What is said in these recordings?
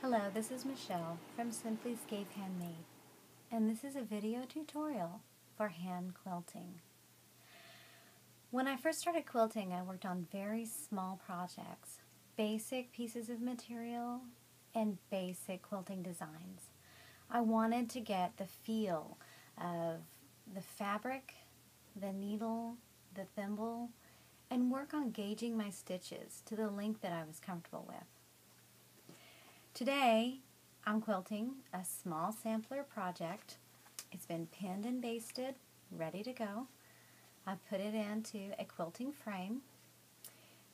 Hello, this is Michelle from Simply Scape Handmade, and this is a video tutorial for hand quilting. When I first started quilting, I worked on very small projects, basic pieces of material, and basic quilting designs. I wanted to get the feel of the fabric, the needle, the thimble, and work on gauging my stitches to the length that I was comfortable with. Today, I'm quilting a small sampler project. It's been pinned and basted, ready to go. I've put it into a quilting frame.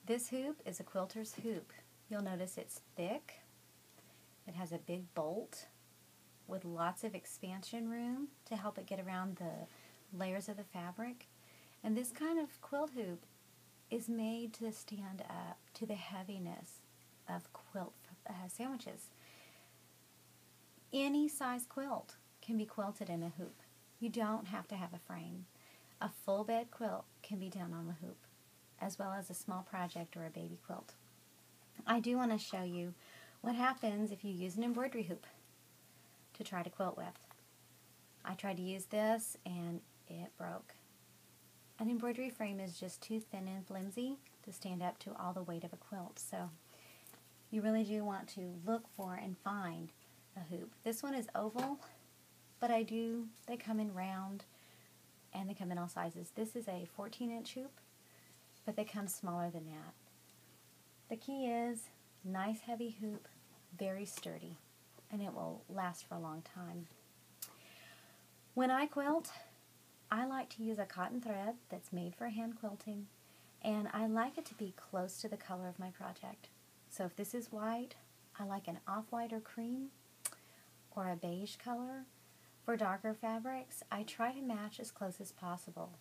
This hoop is a quilter's hoop. You'll notice it's thick. It has a big bolt with lots of expansion room to help it get around the layers of the fabric. And this kind of quilt hoop is made to stand up to the heaviness of quilt sandwiches. Any size quilt can be quilted in a hoop. You don't have to have a frame. A full bed quilt can be done on the hoop, as well as a small project or a baby quilt. I do want to show you what happens if you use an embroidery hoop to try to quilt with. I tried to use this and it broke. An embroidery frame is just too thin and flimsy to stand up to all the weight of a quilt, so you really do want to look for and find a hoop. This one is oval, but they come in round and they come in all sizes. This is a 14-inch hoop, but they come smaller than that. The key is nice heavy hoop, very sturdy, and it will last for a long time. When I quilt, I like to use a cotton thread that's made for hand quilting, and I like it to be close to the color of my project. So if this is white, I like an off-white or cream or a beige color. For darker fabrics, I try to match as close as possible.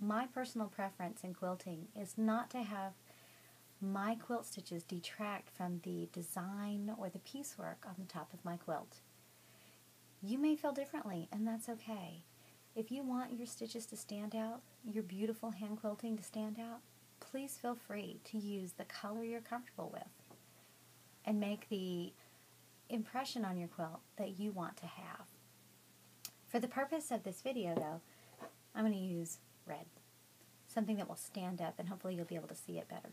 My personal preference in quilting is not to have my quilt stitches detract from the design or the piecework on the top of my quilt. You may feel differently, and that's okay. If you want your stitches to stand out, your beautiful hand quilting to stand out, please feel free to use the color you're comfortable with and make the impression on your quilt that you want to have. For the purpose of this video, though, I'm going to use red, something that will stand up, and hopefully you'll be able to see it better.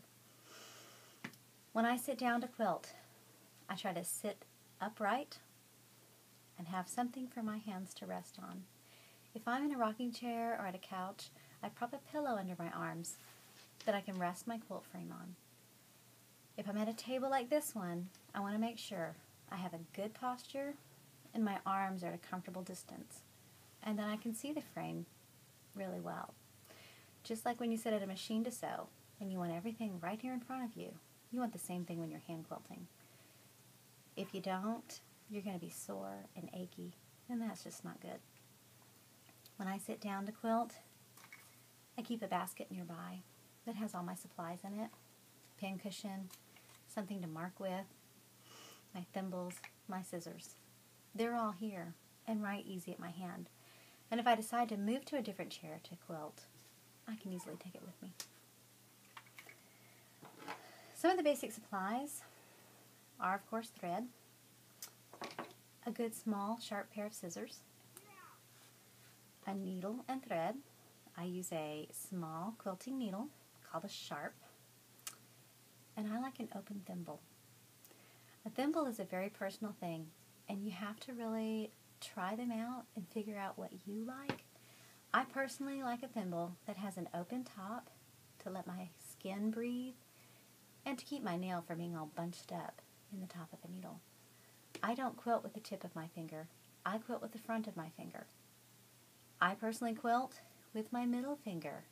When I sit down to quilt, I try to sit upright and have something for my hands to rest on. If I'm in a rocking chair or at a couch, I prop a pillow under my arms that I can rest my quilt frame on. If I'm at a table like this one, I want to make sure I have a good posture and my arms are at a comfortable distance, and then I can see the frame really well. Just like when you sit at a machine to sew and you want everything right here in front of you, you want the same thing when you're hand quilting. If you don't, you're going to be sore and achy, and that's just not good. When I sit down to quilt, I keep a basket nearby that has all my supplies in it, pin cushion, something to mark with, my thimbles, my scissors. They're all here and right easy at my hand. And if I decide to move to a different chair to quilt, I can easily take it with me. Some of the basic supplies are, of course, thread, a good small sharp pair of scissors, a needle and thread. I use a small quilting needle called a sharp, and I like an open thimble. A thimble is a very personal thing, and you have to really try them out and figure out what you like. I personally like a thimble that has an open top to let my skin breathe and to keep my nail from being all bunched up in the top of the needle. I don't quilt with the tip of my finger. I quilt with the front of my finger. I personally quilt with my middle finger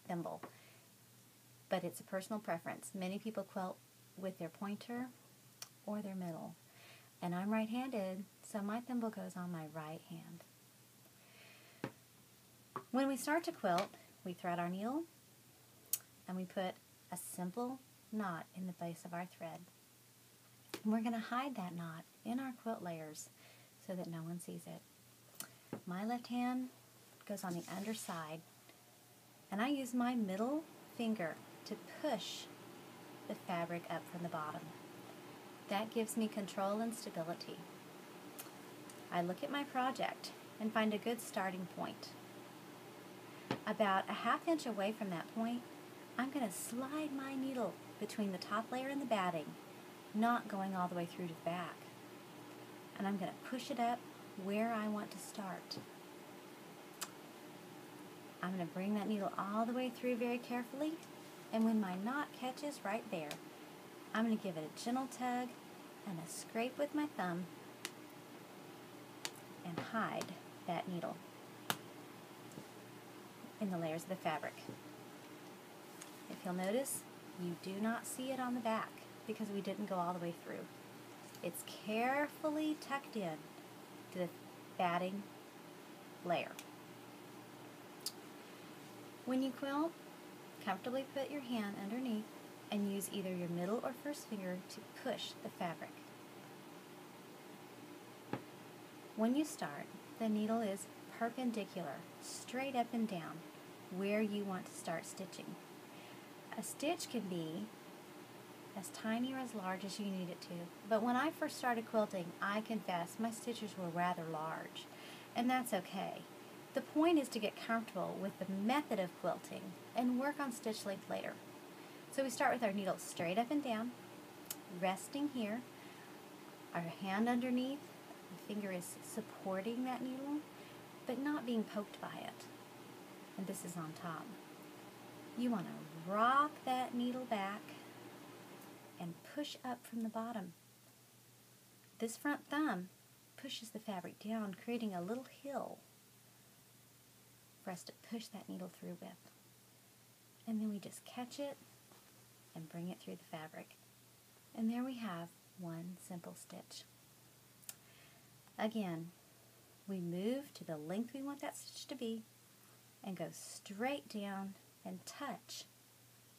thimble, but it's a personal preference. Many people quilt with their pointer or their middle, and I'm right-handed, so my thimble goes on my right hand. When we start to quilt, we thread our needle and we put a simple knot in the base of our thread. And we're going to hide that knot in our quilt layers so that no one sees it. My left hand goes on the underside, and I use my middle finger to push the fabric up from the bottom. That gives me control and stability. I look at my project and find a good starting point. About a ½ inch away from that point, I'm going to slide my needle between the top layer and the batting, not going all the way through to the back. And I'm going to push it up where I want to start. I'm going to bring that needle all the way through very carefully, and when my knot catches right there, I'm going to give it a gentle tug and a scrape with my thumb and hide that needle in the layers of the fabric. If you'll notice, you do not see it on the back because we didn't go all the way through. It's carefully tucked in to the batting layer. When you quilt, comfortably put your hand underneath and use either your middle or first finger to push the fabric. When you start, the needle is perpendicular, straight up and down, where you want to start stitching. A stitch can be as tiny or as large as you need it to, but when I first started quilting, I confess my stitches were rather large, and that's okay. The point is to get comfortable with the method of quilting and work on stitch length later. So we start with our needle straight up and down, resting here, our hand underneath, the finger is supporting that needle, but not being poked by it. And this is on top. You want to rock that needle back and push up from the bottom. This front thumb pushes the fabric down, creating a little hill for us to push that needle through with. And then we just catch it and bring it through the fabric. And there we have one simple stitch. Again, we move to the length we want that stitch to be and go straight down and touch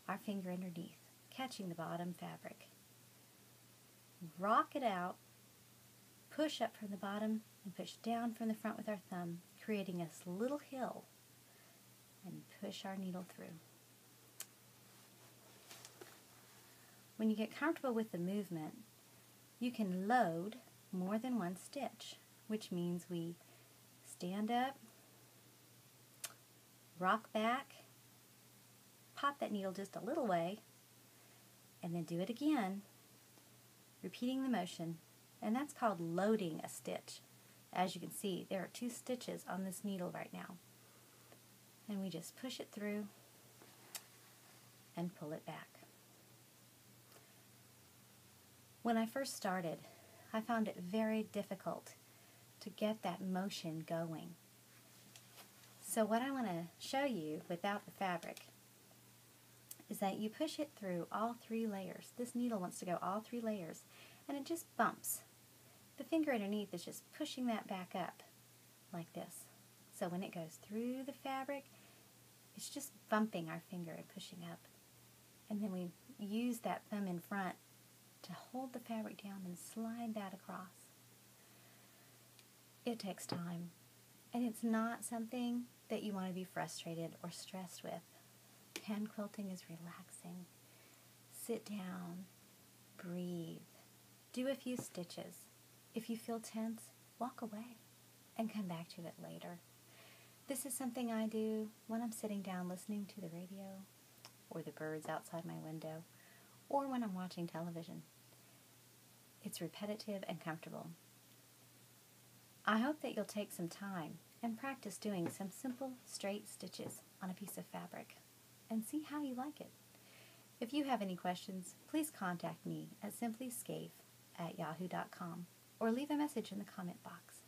our finger underneath, catching the bottom fabric. Rock it out, push up from the bottom and push down from the front with our thumb, creating this little hill, and push our needle through. When you get comfortable with the movement, you can load more than one stitch, which means we stand up, rock back, pop that needle just a little way, and then do it again, repeating the motion, and that's called loading a stitch. As you can see, there are 2 stitches on this needle right now. And we just push it through and pull it back. When I first started, I found it very difficult to get that motion going. So what I want to show you without the fabric is that you push it through all 3 layers. This needle wants to go all 3 layers, and it just bumps. The finger underneath is just pushing that back up like this. So when it goes through the fabric, it's just bumping our finger and pushing up. And then we use that thumb in front to hold the fabric down and slide that across. It takes time, and it's not something that you want to be frustrated or stressed with. Hand quilting is relaxing. Sit down, breathe, do a few stitches. If you feel tense, walk away and come back to it later. This is something I do when I'm sitting down listening to the radio, or the birds outside my window, or when I'm watching television. It's repetitive and comfortable. I hope that you'll take some time and practice doing some simple straight stitches on a piece of fabric and see how you like it. If you have any questions, please contact me at simplyscape@yahoo.com or leave a message in the comment box.